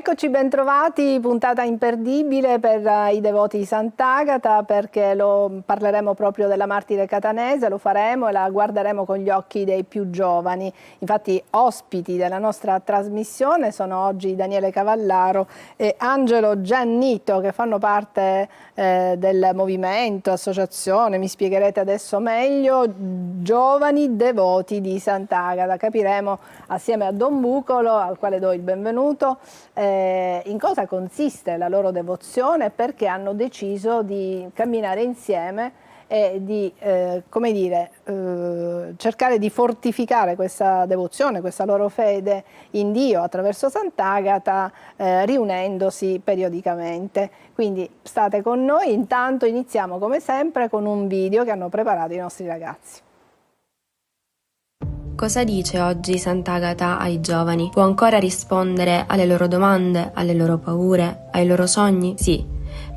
Eccoci bentrovati, puntata imperdibile per i devoti di Sant'Agata, perché parleremo proprio della martire catanese, lo faremo e la guarderemo con gli occhi dei più giovani. Infatti ospiti della nostra trasmissione sono oggi Daniele Cavallaro e Angelo Giannito, che fanno parte del movimento, associazione, mi spiegherete adesso meglio, Giovani Devoti di Sant'Agata. Capiremo assieme a Don Bucolo, al quale do il benvenuto, in cosa consiste la loro devozione, perché hanno deciso di camminare insieme e di cercare di fortificare questa devozione, questa loro fede in Dio attraverso Sant'Agata, riunendosi periodicamente. Quindi state con noi, intanto iniziamo come sempre con un video che hanno preparato i nostri ragazzi. Cosa dice oggi Sant'Agata ai giovani? Può ancora rispondere alle loro domande, alle loro paure, ai loro sogni? Sì,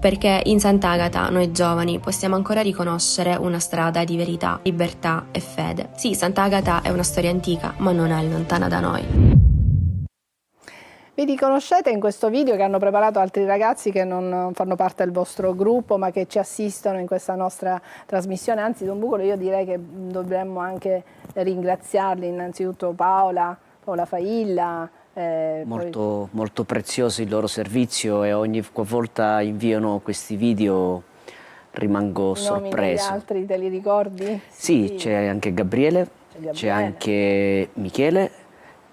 perché in Sant'Agata noi giovani possiamo ancora riconoscere una strada di verità, libertà e fede. Sì, Sant'Agata è una storia antica, ma non è lontana da noi. Vi riconoscete in questo video che hanno preparato altri ragazzi che non fanno parte del vostro gruppo ma che ci assistono in questa nostra trasmissione? Anzi, Don Bucolo, io direi che dovremmo anche ringraziarli, innanzitutto Paola Failla. Molto prezioso il loro servizio e ogni volta inviano questi video rimango sorpreso. Gli altri te li ricordi? Sì, c'è anche Gabriele, c'è anche Michele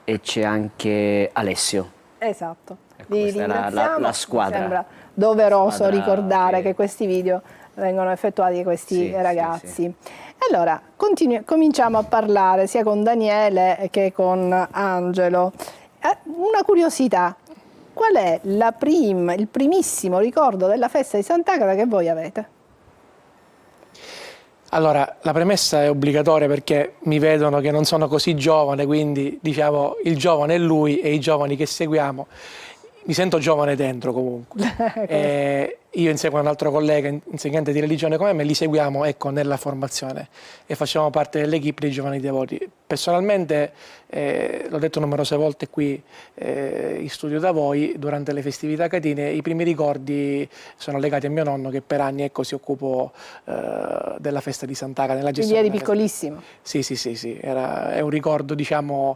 e c'è anche Alessio. Esatto, ecco, questa era la squadra. Mi sembra doveroso ricordare che questi video vengono effettuati da questi ragazzi. Sì. Allora, cominciamo a parlare sia con Daniele che con Angelo. Una curiosità, qual è il primissimo ricordo della festa di Sant'Agata che voi avete? Allora, la premessa è obbligatoria perché mi vedono che non sono così giovane, quindi diciamo il giovane è lui e i giovani che seguiamo. Mi sento giovane dentro comunque. Io insieme a un altro collega insegnante di religione come me li seguiamo nella formazione e facciamo parte dell'equipe dei Giovani Devoti. Personalmente, l'ho detto numerose volte qui in studio da voi, durante le festività catine, i primi ricordi sono legati a mio nonno che per anni si occupò della festa di Sant'Agata. Quindi eri piccolissimo? Sì, è un ricordo diciamo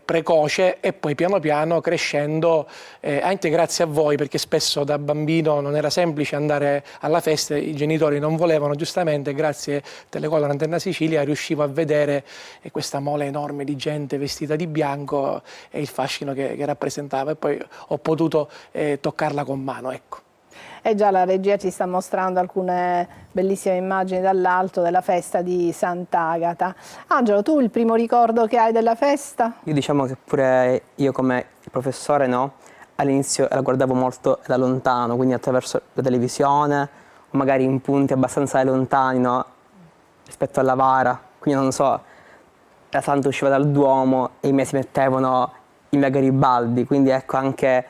precoce e poi piano piano crescendo, anche grazie a voi, perché spesso da bambino non era semplice andare alla festa, i genitori non volevano, giustamente grazie a Telecolor Antenna Sicilia riuscivo a vedere questa mole enorme di gente vestita di bianco e il fascino che rappresentava, e poi ho potuto toccarla con mano, ecco. E già la regia ci sta mostrando alcune bellissime immagini dall'alto della festa di Sant'Agata. Angelo, tu il primo ricordo che hai della festa? Io diciamo che pure io come professore all'inizio la guardavo molto da lontano, quindi attraverso la televisione o magari in punti abbastanza lontani rispetto alla vara. Quindi non so, la Santa usciva dal Duomo e i miei si mettevano in via Garibaldi, quindi ecco anche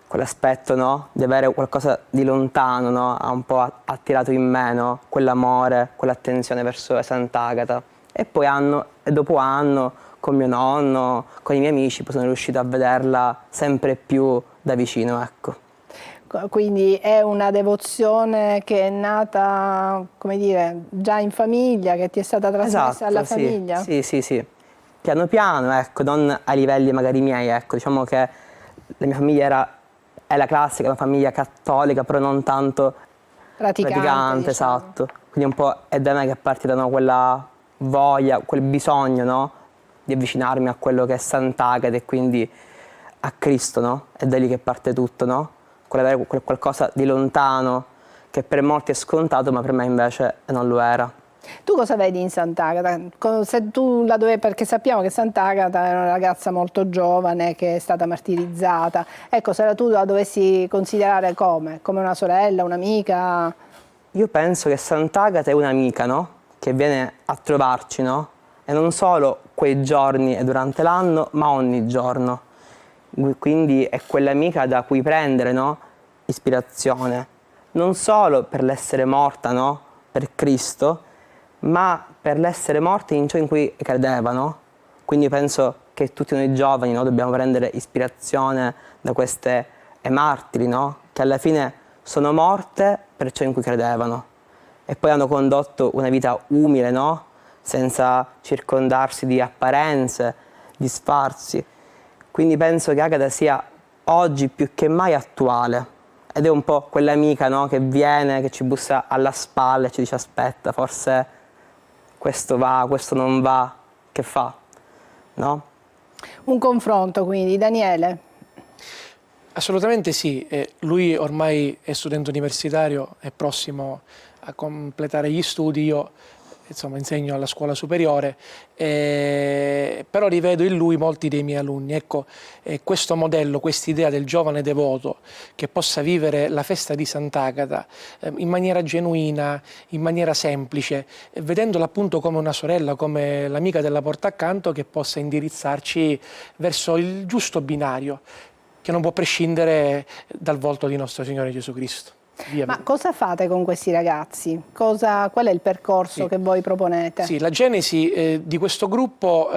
quell'aspetto di avere qualcosa di lontano ha un po' attirato in me quell'amore, quell'attenzione verso Sant'Agata. E poi anno e dopo anno con mio nonno, con i miei amici, poi sono riuscito a vederla sempre più da vicino, ecco. Quindi è una devozione che è nata, come dire, già in famiglia, che ti è stata trasmessa alla famiglia? Sì. Piano piano, ecco, non a livelli magari miei, ecco. Diciamo che la mia famiglia è la classica, una famiglia cattolica, però non tanto praticante, diciamo. Esatto. Quindi un po' è da me che è partita quella voglia, quel bisogno, di avvicinarmi a quello che è Sant'Agata e quindi a Cristo, È da lì che parte tutto, Avere qualcosa di lontano che per molti è scontato, ma per me invece non lo era. Tu cosa vedi in Sant'Agata? Perché sappiamo che Sant'Agata è una ragazza molto giovane che è stata martirizzata. Ecco, se tu la dovessi considerare come una sorella, un'amica? Io penso che Sant'Agata è un'amica, che viene a trovarci, E non solo quei giorni e durante l'anno, ma ogni giorno. Quindi è quell'amica da cui prendere ispirazione, non solo per l'essere morta per Cristo, ma per l'essere morta in ciò in cui credeva. Quindi penso che tutti noi giovani dobbiamo prendere ispirazione da queste e martiri, no? Che alla fine sono morte per ciò in cui credevano e poi hanno condotto una vita umile, no? Senza circondarsi di apparenze, di sfarzi. Quindi penso che Agata sia oggi più che mai attuale ed è un po' quell'amica, no? Che viene, che ci bussa alla spalla e ci dice aspetta, forse questo va, questo non va, che fa? No? Un confronto quindi, Daniele. Assolutamente sì, lui ormai è studente universitario, è prossimo a completare gli studi, io insomma insegno alla scuola superiore, però rivedo in lui molti dei miei alunni. Ecco, questo modello, quest'idea del giovane devoto che possa vivere la festa di Sant'Agata in maniera genuina, in maniera semplice, vedendola appunto come una sorella, come l'amica della porta accanto che possa indirizzarci verso il giusto binario, che non può prescindere dal volto di nostro Signore Gesù Cristo. Via. Ma cosa fate con questi ragazzi? Qual è il percorso che voi proponete? Sì, la genesi di questo gruppo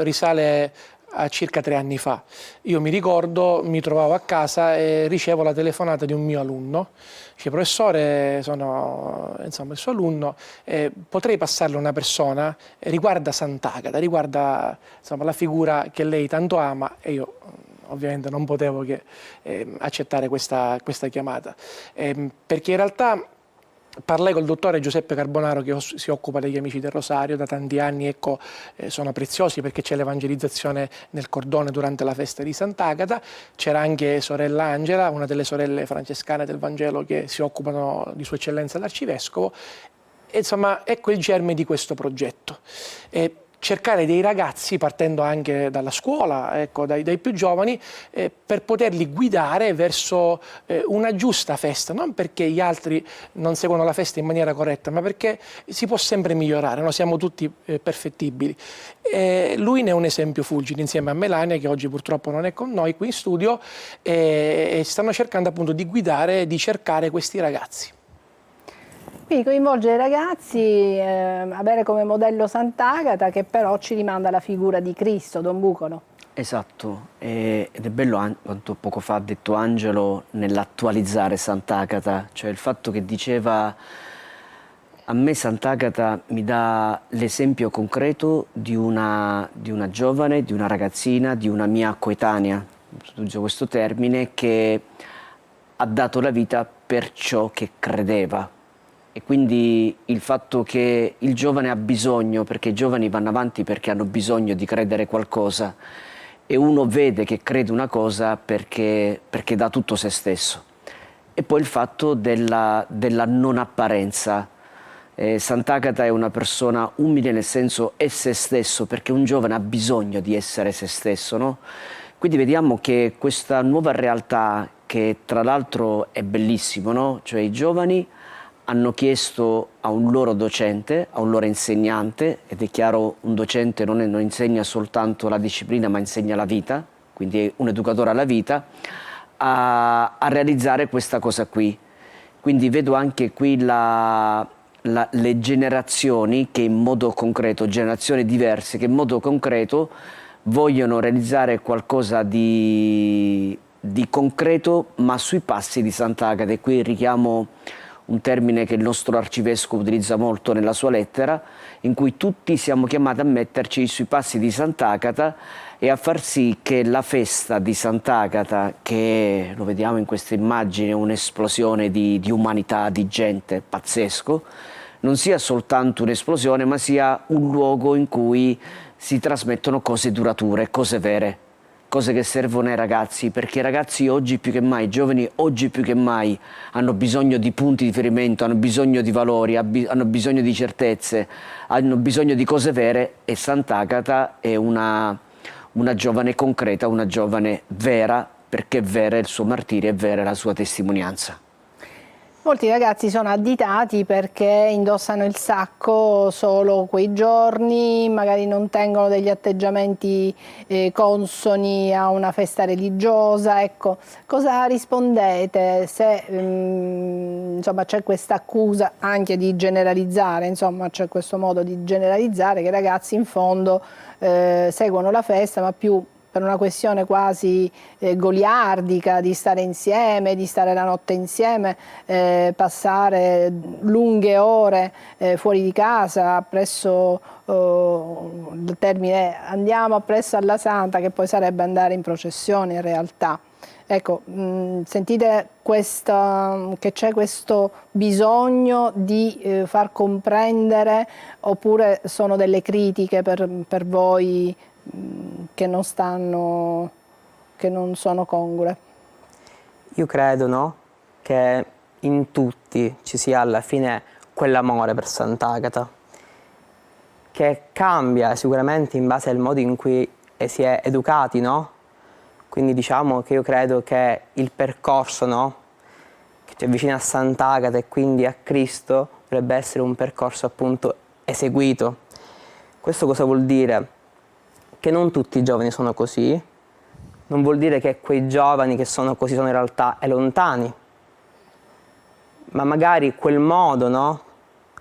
risale a circa 3 anni fa. Io mi ricordo, mi trovavo a casa e ricevo la telefonata di un mio alunno. Dice, professore, sono insomma il suo alunno, potrei passarle una persona, riguarda Sant'Agata, riguarda insomma, la figura che lei tanto ama, e io ovviamente non potevo che accettare questa chiamata, perché in realtà parlai col dottore Giuseppe Carbonaro che si occupa degli Amici del Rosario da tanti anni, ecco, sono preziosi perché c'è l'evangelizzazione nel cordone durante la festa di Sant'Agata, c'era anche sorella Angela, una delle sorelle francescane del Vangelo che si occupano di Sua Eccellenza l'Arcivescovo, e, insomma ecco il germe di questo progetto. Cercare dei ragazzi, partendo anche dalla scuola, ecco, dai più giovani, per poterli guidare verso una giusta festa, non perché gli altri non seguono la festa in maniera corretta, ma perché si può sempre migliorare, no? Siamo tutti perfettibili. Lui ne è un esempio fulgido insieme a Melania, che oggi purtroppo non è con noi qui in studio, e stanno cercando appunto di guidare, di cercare questi ragazzi. Quindi coinvolgere i ragazzi, avere come modello Sant'Agata, che però ci rimanda alla figura di Cristo, Don Bucolo. Esatto, ed è bello quanto poco fa ha detto Angelo nell'attualizzare Sant'Agata, cioè il fatto che diceva a me Sant'Agata mi dà l'esempio concreto di una giovane, di una ragazzina, di una mia coetanea, uso questo termine, che ha dato la vita per ciò che credeva. E quindi il fatto che il giovane ha bisogno, perché i giovani vanno avanti perché hanno bisogno di credere qualcosa, e uno vede che crede una cosa perché dà tutto se stesso. E poi il fatto della non apparenza. Sant'Agata è una persona umile nel senso è se stesso, perché un giovane ha bisogno di essere se stesso, no? Quindi vediamo che questa nuova realtà, che tra l'altro è bellissimo, no? Cioè i giovani hanno chiesto a un loro docente, a un loro insegnante, ed è chiaro un docente non insegna soltanto la disciplina ma insegna la vita, quindi è un educatore alla vita, a realizzare questa cosa qui. Quindi vedo anche qui le generazioni che in modo concreto, generazioni diverse che in modo concreto vogliono realizzare qualcosa di concreto ma sui passi di Sant'Agata, e qui richiamo un termine che il nostro arcivescovo utilizza molto nella sua lettera, in cui tutti siamo chiamati a metterci sui passi di Sant'Agata e a far sì che la festa di Sant'Agata, che lo vediamo in queste immagini, è un'esplosione di umanità, di gente, pazzesco, non sia soltanto un'esplosione, ma sia un luogo in cui si trasmettono cose durature, cose vere, cose che servono ai ragazzi, perché i ragazzi oggi più che mai, i giovani oggi più che mai hanno bisogno di punti di riferimento, hanno bisogno di valori, hanno bisogno di certezze, hanno bisogno di cose vere, e Sant'Agata è una giovane concreta, una giovane vera, perché è vera il suo martirio, è vera la sua testimonianza. Molti ragazzi sono additati perché indossano il sacco solo quei giorni, magari non tengono degli atteggiamenti consoni a una festa religiosa. Ecco, cosa rispondete se insomma, c'è questa accusa anche di generalizzare, insomma c'è questo modo di generalizzare che i ragazzi in fondo seguono la festa ma più per una questione quasi goliardica di stare insieme, di stare la notte insieme, passare lunghe ore fuori di casa, presso il termine andiamo appresso alla Santa, che poi sarebbe andare in processione in realtà. Ecco, sentite che c'è questo bisogno di far comprendere, oppure sono delle critiche per voi che non sono congrue? Io credo, no, che in tutti ci sia alla fine quell'amore per Sant'Agata, che cambia sicuramente in base al modo in cui si è educati, no? Quindi diciamo che io credo che il percorso, no, che ci avvicina a Sant'Agata e quindi a Cristo dovrebbe essere un percorso appunto eseguito. Questo cosa vuol dire? Che non tutti i giovani sono così, non vuol dire che quei giovani che sono così sono in realtà lontani, ma magari quel modo, no,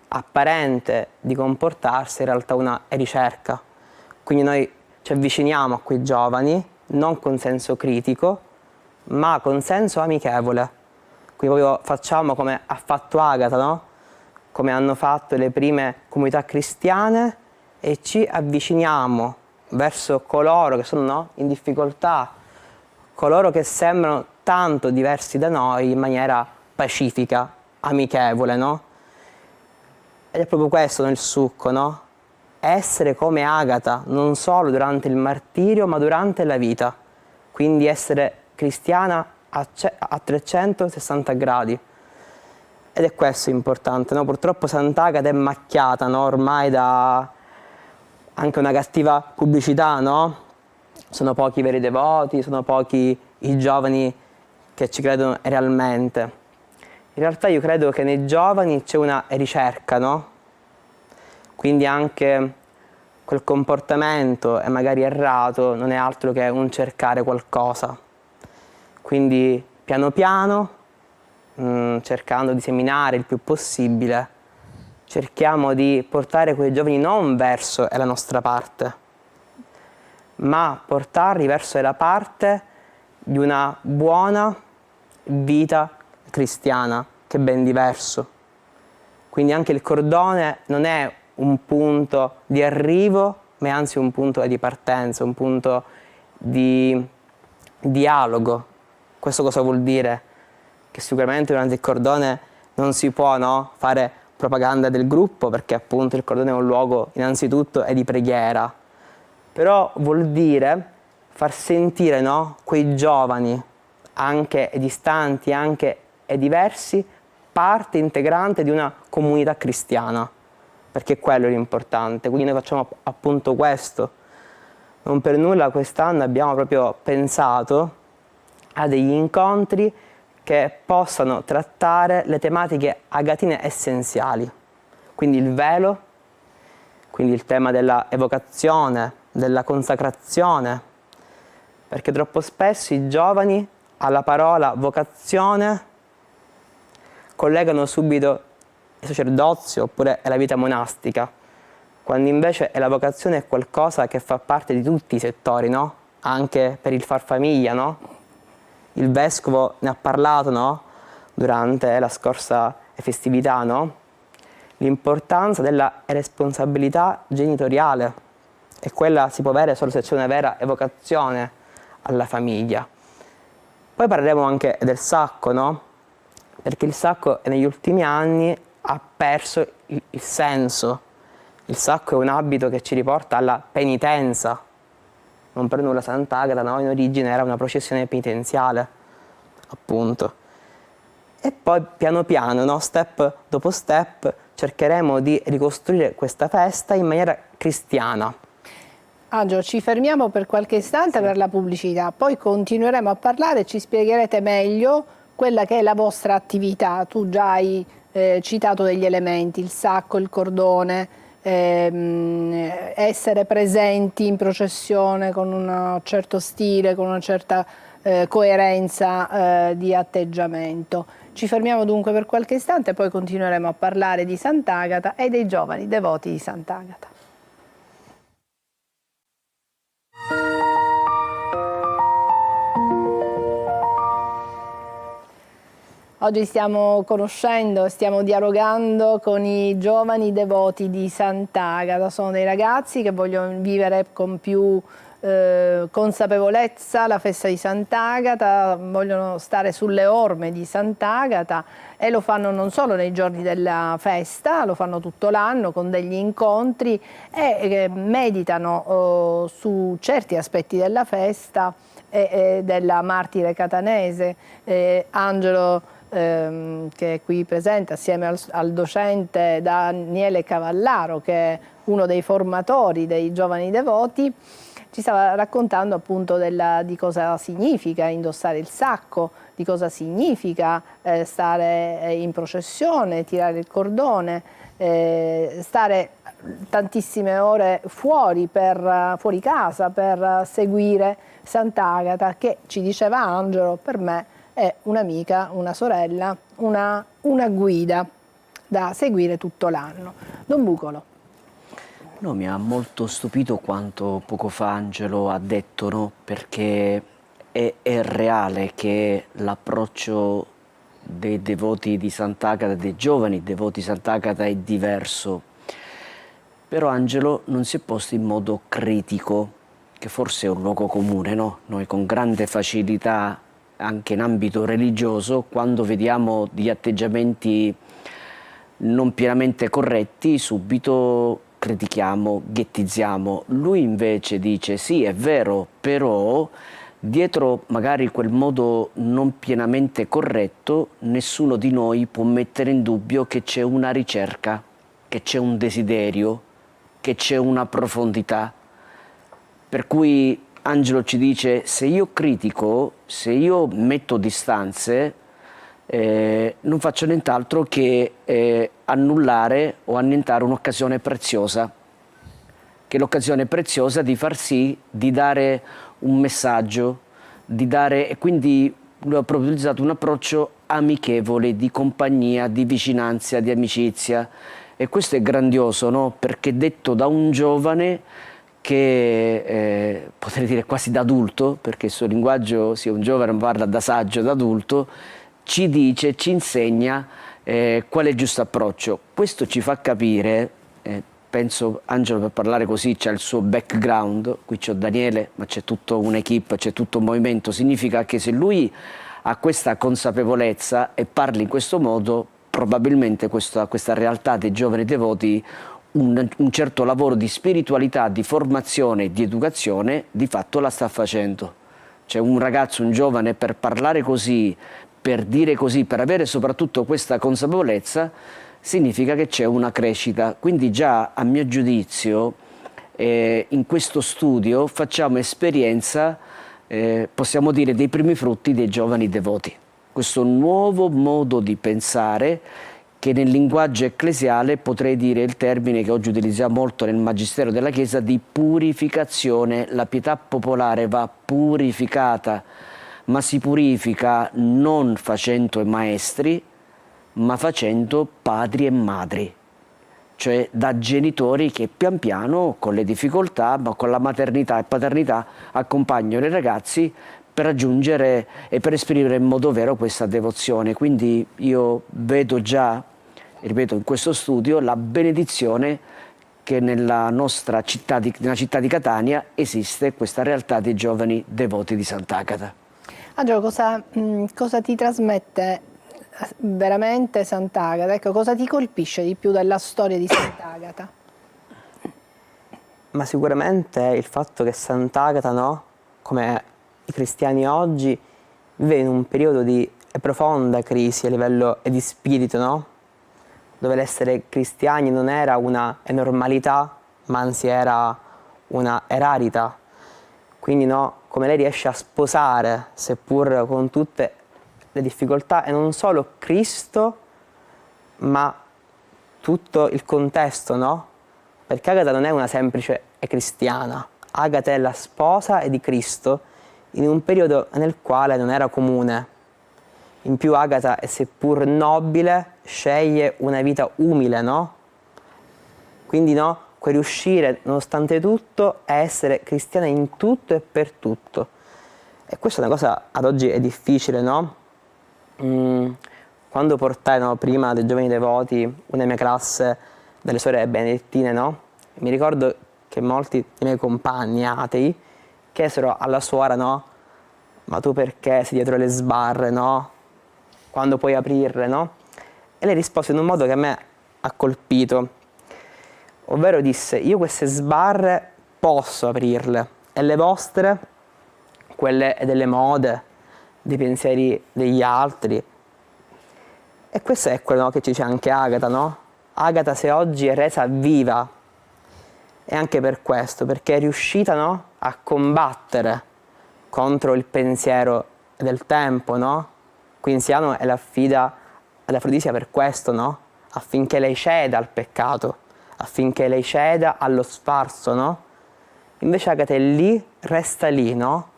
apparente di comportarsi in realtà una ricerca. Quindi noi ci avviciniamo a quei giovani non con senso critico, ma con senso amichevole. Quindi proprio facciamo come ha fatto Agata, no? Come hanno fatto le prime comunità cristiane, e ci avviciniamo verso coloro che sono, no, in difficoltà, coloro che sembrano tanto diversi da noi in maniera pacifica, amichevole, no? Ed è proprio questo, no, il succo, no? Essere come Agata, non solo durante il martirio, ma durante la vita. Quindi essere cristiana a 360 gradi. Ed è questo importante, no? Purtroppo Sant'Agata è macchiata, no, ormai da anche una cattiva pubblicità, no? Sono pochi i veri devoti, sono pochi i giovani che ci credono realmente. In realtà io credo che nei giovani c'è una ricerca, no? Quindi anche quel comportamento, e magari errato, non è altro che un cercare qualcosa. Quindi piano piano, cercando di seminare il più possibile, cerchiamo di portare quei giovani non verso la nostra parte, ma portarli verso la parte di una buona vita cristiana, che è ben diverso. Quindi anche il cordone non è un punto di arrivo, ma è anzi un punto di partenza, un punto di dialogo. Questo cosa vuol dire? Che sicuramente durante il cordone non si può, no, fare propaganda del gruppo, perché appunto il cordone è un luogo innanzitutto è di preghiera, però vuol dire far sentire, no, quei giovani, anche distanti, anche diversi, parte integrante di una comunità cristiana, perché quello è l'importante. Quindi noi facciamo appunto questo. Non per nulla quest'anno abbiamo proprio pensato a degli incontri che possano trattare le tematiche agatine essenziali, quindi il velo, quindi il tema della evocazione, della consacrazione, perché troppo spesso i giovani alla parola vocazione collegano subito il sacerdozio oppure la vita monastica, quando invece la vocazione è qualcosa che fa parte di tutti i settori, no? Anche per il far famiglia, no? Il vescovo ne ha parlato, no? Durante la scorsa festività, no? L'importanza della responsabilità genitoriale, e quella si può avere solo se c'è una vera evocazione alla famiglia. Poi parleremo anche del sacco, no? Perché il sacco negli ultimi anni ha perso il senso. Il sacco è un abito che ci riporta alla penitenza. Non per nulla Sant'Agata, no, in origine era una processione penitenziale, appunto. E poi piano piano, no, step dopo step, cercheremo di ricostruire questa festa in maniera cristiana. Angelo, ci fermiamo per qualche istante per la pubblicità, poi continueremo a parlare e ci spiegherete meglio quella che è la vostra attività. Tu già hai citato degli elementi, il sacco, il cordone, essere presenti in processione con un certo stile, con una certa coerenza di atteggiamento. Ci fermiamo dunque per qualche istante, poi continueremo a parlare di Sant'Agata e dei giovani devoti di Sant'Agata. Oggi stiamo conoscendo, stiamo dialogando con i giovani devoti di Sant'Agata. Sono dei ragazzi che vogliono vivere con più consapevolezza la festa di Sant'Agata, vogliono stare sulle orme di Sant'Agata e lo fanno non solo nei giorni della festa, lo fanno tutto l'anno con degli incontri e meditano su certi aspetti della festa e della martire catanese. Angelo, che è qui presente assieme al docente Daniele Cavallaro, che è uno dei formatori dei giovani devoti, ci stava raccontando appunto di cosa significa indossare il sacco, di cosa significa stare in processione, tirare il cordone, stare tantissime ore fuori casa per seguire Sant'Agata, che ci diceva Angelo, per me è un'amica, una sorella, una guida da seguire tutto l'anno. Don Bucolo. No, mi ha molto stupito quanto poco fa Angelo ha detto, no? Perché è reale che l'approccio dei devoti di Sant'Agata, dei giovani devoti di Sant'Agata è diverso. Però Angelo non si è posto in modo critico, che forse è un luogo comune, no? Noi con grande facilità, anche in ambito religioso, quando vediamo degli atteggiamenti non pienamente corretti, subito critichiamo, ghettizziamo. Lui invece dice sì, è vero, però dietro magari quel modo non pienamente corretto nessuno di noi può mettere in dubbio che c'è una ricerca, che c'è un desiderio, che c'è una profondità. Per cui Angelo ci dice: se io critico, se io metto distanze, non faccio nient'altro che annullare o annientare un'occasione preziosa, che è l'occasione preziosa di far sì di dare un messaggio, e quindi lui ha proprio utilizzato un approccio amichevole, di compagnia, di vicinanza, di amicizia, e questo è grandioso, no? Perché detto da un giovane che potrei dire quasi da adulto, perché il suo linguaggio, sia un giovane, parla da saggio, da adulto, ci dice, ci insegna qual è il giusto approccio. Questo ci fa capire, penso Angelo per parlare così c'ha il suo background, qui c'ho Daniele, ma c'è tutta un'equipe, c'è tutto un movimento, significa che se lui ha questa consapevolezza e parli in questo modo, probabilmente questa realtà dei giovani devoti, un certo lavoro di spiritualità, di formazione, di educazione, di fatto la sta facendo. Cioè un ragazzo, un giovane, per parlare così, per dire così, per avere soprattutto questa consapevolezza, significa che c'è una crescita. Quindi già a mio giudizio in questo studio facciamo esperienza, possiamo dire, dei primi frutti dei giovani devoti. Questo nuovo modo di pensare che nel linguaggio ecclesiale potrei dire il termine che oggi utilizziamo molto nel Magistero della Chiesa di purificazione. La pietà popolare va purificata, ma si purifica non facendo maestri, ma facendo padri e madri, cioè da genitori che pian piano, con le difficoltà, ma con la maternità e paternità, accompagnano i ragazzi per raggiungere e per esprimere in modo vero questa devozione. Quindi io vedo già, ripeto, in questo studio la benedizione che nella nostra città nella città di Catania esiste questa realtà dei giovani devoti di Sant'Agata. Angelo, cosa ti trasmette veramente Sant'Agata? Ecco, cosa ti colpisce di più della storia di Sant'Agata? Ma sicuramente il fatto che Sant'Agata, no, come i cristiani oggi, vive in un periodo di profonda crisi a livello di spirito, no? Dove l'essere cristiani non era una normalità, ma anzi era una rarità. Quindi no, come lei riesce a sposare, seppur con tutte le difficoltà, e non solo Cristo, ma tutto il contesto, no? Perché Agata non è una semplice cristiana. Agata è la sposa di Cristo in un periodo nel quale non era comune. In più Agata, seppur nobile, sceglie una vita umile, no? Quindi no, puoi riuscire, nonostante tutto, a essere cristiana in tutto e per tutto. E questa è una cosa ad oggi è difficile, no? quando portai prima dei giovani devoti una mia classe delle suore benedettine, no? Mi ricordo che molti dei miei compagni atei chiesero alla suora, no? Ma tu perché sei dietro le sbarre, no? Quando puoi aprirle, no? E lei rispose in un modo che a me ha colpito, ovvero disse: io queste sbarre posso aprirle, e le vostre, quelle delle mode, dei pensieri degli altri. E questo è quello, no, che ci dice anche Agata, no? Agata, se oggi è resa viva, è anche per questo, perché è riuscita, no, a combattere contro il pensiero del tempo, no? Quinziano e l'affida ad Afrodisia per questo, no? Affinché lei ceda al peccato, affinché lei ceda allo sfarzo, no? Invece Agata è lì, resta lì, no?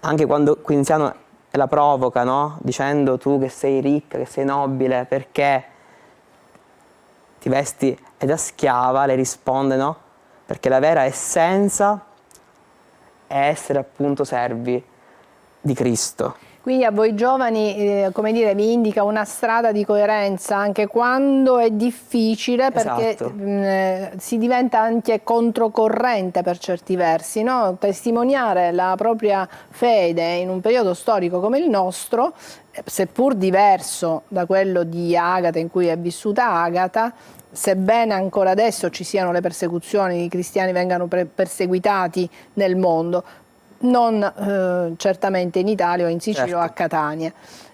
Anche quando Quinziano la provoca, no? Dicendo: tu che sei ricca, che sei nobile, perché ti vesti da schiava? Lei risponde: no? Perché la vera essenza è essere appunto servi di Cristo. Quindi a voi giovani, come dire, vi indica una strada di coerenza anche quando è difficile, perché Esatto. si diventa anche controcorrente per certi versi, no? Testimoniare la propria fede in un periodo storico come il nostro, seppur diverso da quello di Agata, in cui è vissuta Agata, sebbene ancora adesso ci siano le persecuzioni, i cristiani vengano perseguitati nel mondo, non certamente in Italia o in Sicilia, certo, o a Catania.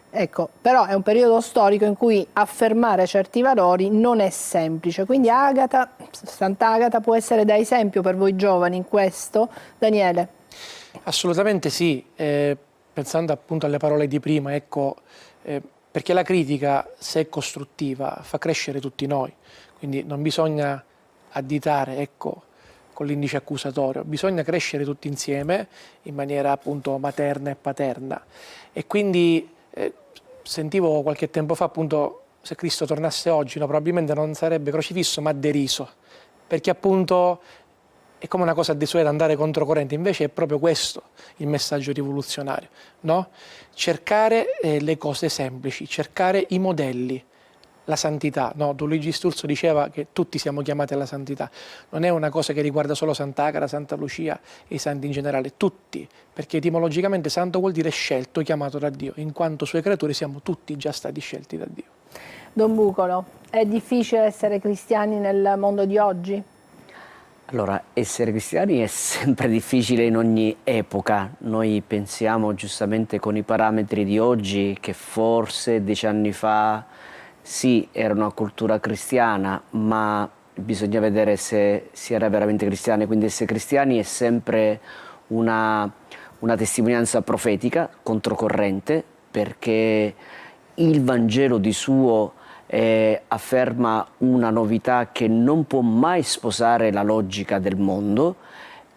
Ecco, però è un periodo storico in cui affermare certi valori non è semplice, quindi Agata, Sant'Agata può essere da esempio per voi giovani in questo. Daniele? Assolutamente sì, pensando appunto alle parole di prima, ecco, perché la critica, se è costruttiva, fa crescere tutti noi, quindi non bisogna additare, ecco, con l'indice accusatorio, bisogna crescere tutti insieme in maniera appunto materna e paterna. E quindi sentivo qualche tempo fa appunto, se Cristo tornasse oggi, no, probabilmente non sarebbe crocifisso ma deriso, perché appunto è come una cosa desueta andare controcorrente, invece è proprio questo il messaggio rivoluzionario, no? Cercare le cose semplici, cercare i modelli. La santità, no? Don Luigi Sturzo diceva che tutti siamo chiamati alla santità, non è una cosa che riguarda solo Sant'Agata, Santa Lucia e i santi in generale, tutti, perché etimologicamente santo vuol dire scelto, chiamato da Dio, in quanto suoi creatori siamo tutti già stati scelti da Dio. Don Bucolo, è difficile essere cristiani nel mondo di oggi? Allora, essere cristiani è sempre difficile in ogni epoca. Noi pensiamo giustamente con i parametri di oggi che forse 10 anni fa sì, era una cultura cristiana, ma bisogna vedere se si era veramente cristiani. Quindi essere cristiani è sempre una testimonianza profetica, controcorrente, perché il Vangelo di suo afferma una novità che non può mai sposare la logica del mondo,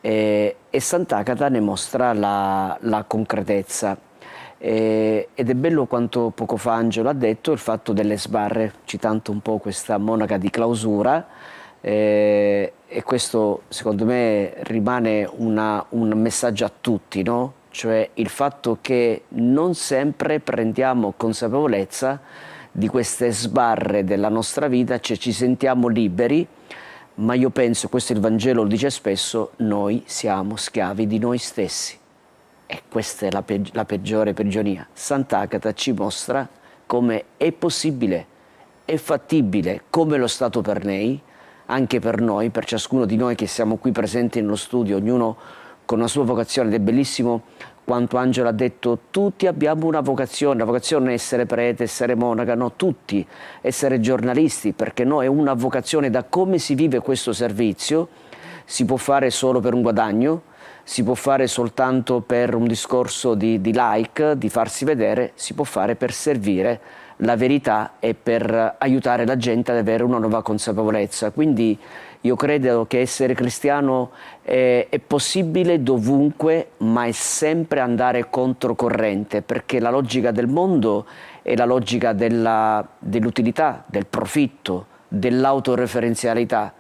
e Sant'Agata ne mostra la concretezza. Ed è bello quanto poco fa Angelo ha detto, il fatto delle sbarre, citando un po' questa monaca di clausura, e questo secondo me rimane un messaggio a tutti, no? Cioè il fatto che non sempre prendiamo consapevolezza di queste sbarre della nostra vita, cioè ci sentiamo liberi, ma io penso, questo il Vangelo lo dice spesso, noi siamo schiavi di noi stessi. E questa è la peggiore prigionia. Sant'Agata ci mostra come è possibile, è fattibile, come lo stato per lei, anche per noi, per ciascuno di noi che siamo qui presenti nello studio, ognuno con una sua vocazione. Ed è bellissimo quanto Angelo ha detto: tutti abbiamo una vocazione, la vocazione è essere prete, essere monaca, no, tutti, essere giornalisti, perché no, è una vocazione. Da come si vive questo servizio, si può fare solo per un guadagno, si può fare soltanto per un discorso di like, di farsi vedere, si può fare per servire la verità e per aiutare la gente ad avere una nuova consapevolezza. Quindi io credo che essere cristiano è possibile dovunque, ma è sempre andare controcorrente, perché la logica del mondo è la logica dell'utilità, del profitto, dell'autoreferenzialità.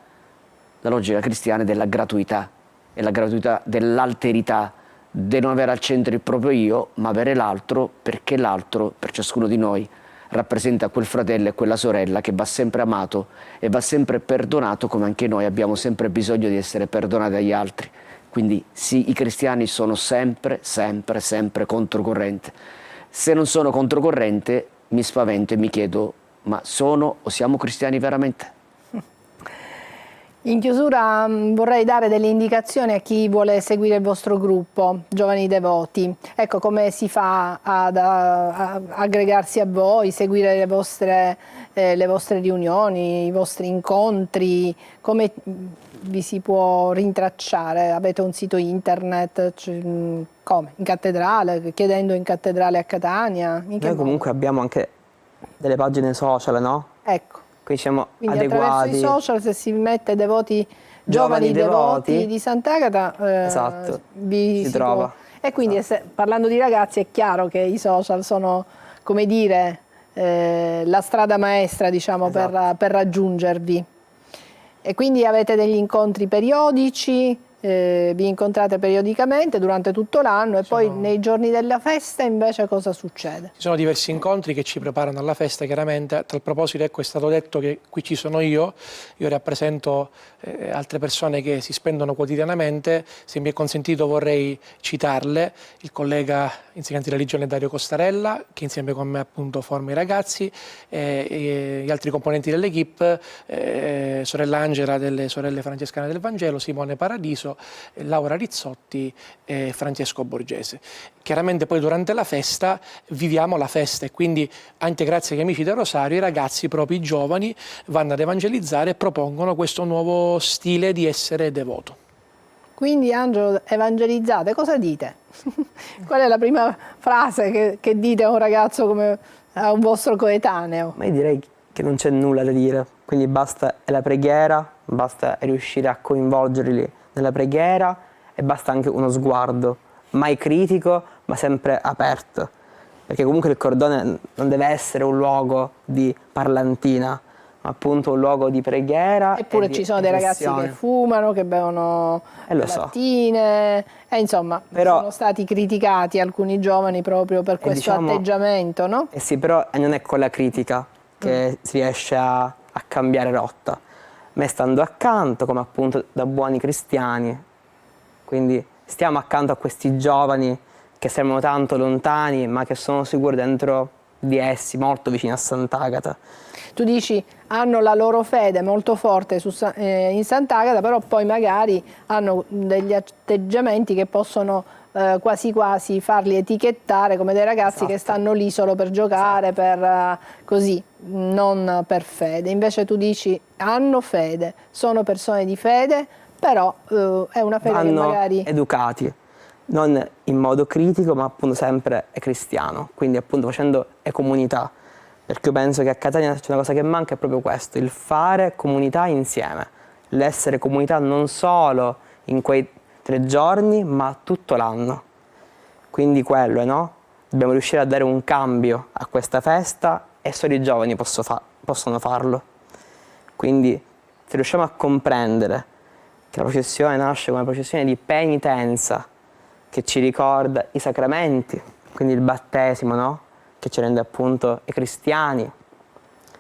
La logica cristiana è della gratuità, è la gratuità dell'alterità, di non avere al centro il proprio io, ma avere l'altro, perché l'altro, per ciascuno di noi, rappresenta quel fratello e quella sorella che va sempre amato e va sempre perdonato, come anche noi abbiamo sempre bisogno di essere perdonati dagli altri. Quindi sì, i cristiani sono sempre, sempre, sempre controcorrente. Se non sono controcorrente mi spavento e mi chiedo, ma sono o siamo cristiani veramente? In chiusura vorrei dare delle indicazioni a chi vuole seguire il vostro gruppo, Giovani Devoti. Ecco, come si fa ad aggregarsi a voi, seguire le vostre riunioni, i vostri incontri, come vi si può rintracciare? Avete un sito internet? Come? In cattedrale? Chiedendo in cattedrale a Catania? Noi comunque abbiamo anche delle pagine social, no? Ecco. Quindi siamo Quindi adeguati. attraverso i social, se si mette giovani devoti di Sant'Agata, esatto, vi si trova. Può. E quindi parlando di ragazzi è chiaro che i social sono, come dire, la strada maestra, diciamo, esatto, per raggiungervi. E quindi avete degli incontri periodici, vi incontrate periodicamente durante tutto l'anno e poi nei giorni della festa invece cosa succede? Ci sono diversi incontri che ci preparano alla festa, chiaramente. A tal proposito, ecco, è stato detto che qui ci sono io rappresento altre persone che si spendono quotidianamente. Se mi è consentito vorrei citarle: il collega insegnante di religione Dario Costarella, che insieme con me appunto forma i ragazzi, e gli altri componenti dell'equipe, sorella Angela delle sorelle francescane del Vangelo, Simone Paradiso, Laura Rizzotti e Francesco Borgese. Chiaramente poi durante la festa viviamo la festa e quindi anche grazie agli amici del Rosario i ragazzi, proprio i giovani, vanno ad evangelizzare e propongono questo nuovo stile di essere devoto. Quindi Angelo, evangelizzate, cosa dite? Qual è la prima frase che dite a un ragazzo come a un vostro coetaneo? Ma io direi che non c'è nulla da dire, quindi basta la preghiera, basta riuscire a coinvolgerli nella preghiera e basta anche uno sguardo, mai critico ma sempre aperto, perché comunque il cordone non deve essere un luogo di parlantina, ma appunto un luogo di preghiera. Eppure ci sono dei ragazzi che fumano, che bevono lattine, e insomma sono stati criticati alcuni giovani proprio per questo atteggiamento, no? Sì, però non è con la critica che si riesce a cambiare rotta, ma stando accanto come appunto da buoni cristiani. Quindi stiamo accanto a questi giovani che sembrano tanto lontani ma che sono sicuri dentro di essi, molto vicini a Sant'Agata. Tu dici hanno la loro fede molto forte in Sant'Agata, però poi magari hanno degli atteggiamenti che possono quasi quasi farli etichettare come dei ragazzi che stanno lì solo per giocare, per così, non per fede. Invece tu dici hanno fede, sono persone di fede, però è una fede che magari... educati, non in modo critico ma appunto sempre cristiano, quindi appunto facendo comunità, perché io penso che a Catania c'è una cosa che manca, è proprio questo, il fare comunità insieme, l'essere comunità non solo in quei 3 giorni ma tutto l'anno. Quindi quello, no? Dobbiamo riuscire a dare un cambio a questa festa e solo i giovani possono farlo. Quindi se riusciamo a comprendere che la processione nasce come processione di penitenza, che ci ricorda i sacramenti, quindi il battesimo, no? Che ci rende appunto cristiani,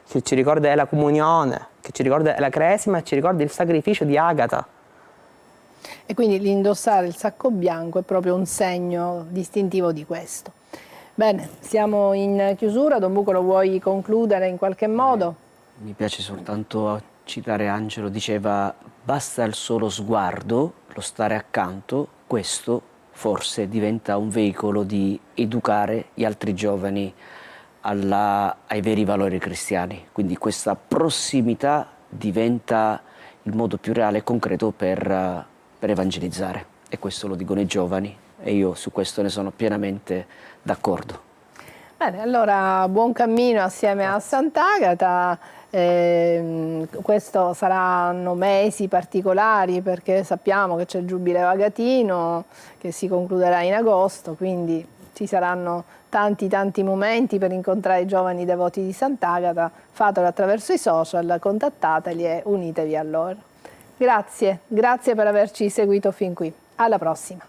che ci ricorda la comunione, che ci ricorda la cresima e ci ricorda il sacrificio di Agata. E quindi l'indossare il sacco bianco è proprio un segno distintivo di questo. Bene, siamo in chiusura. Don Bucco, lo vuoi concludere in qualche modo? Mi piace soltanto citare Angelo, diceva basta il solo sguardo, lo stare accanto, questo forse diventa un veicolo di educare gli altri giovani ai veri valori cristiani. Quindi questa prossimità diventa il modo più reale e concreto per evangelizzare, e questo lo dicono i giovani e io su questo ne sono pienamente d'accordo. Bene, allora buon cammino assieme a Sant'Agata. Questo saranno mesi particolari perché sappiamo che c'è il Giubileo agatino che si concluderà in agosto, quindi ci saranno tanti momenti per incontrare i giovani devoti di Sant'Agata. Fatelo attraverso i social, contattateli e unitevi a loro. Grazie per averci seguito fin qui. Alla prossima.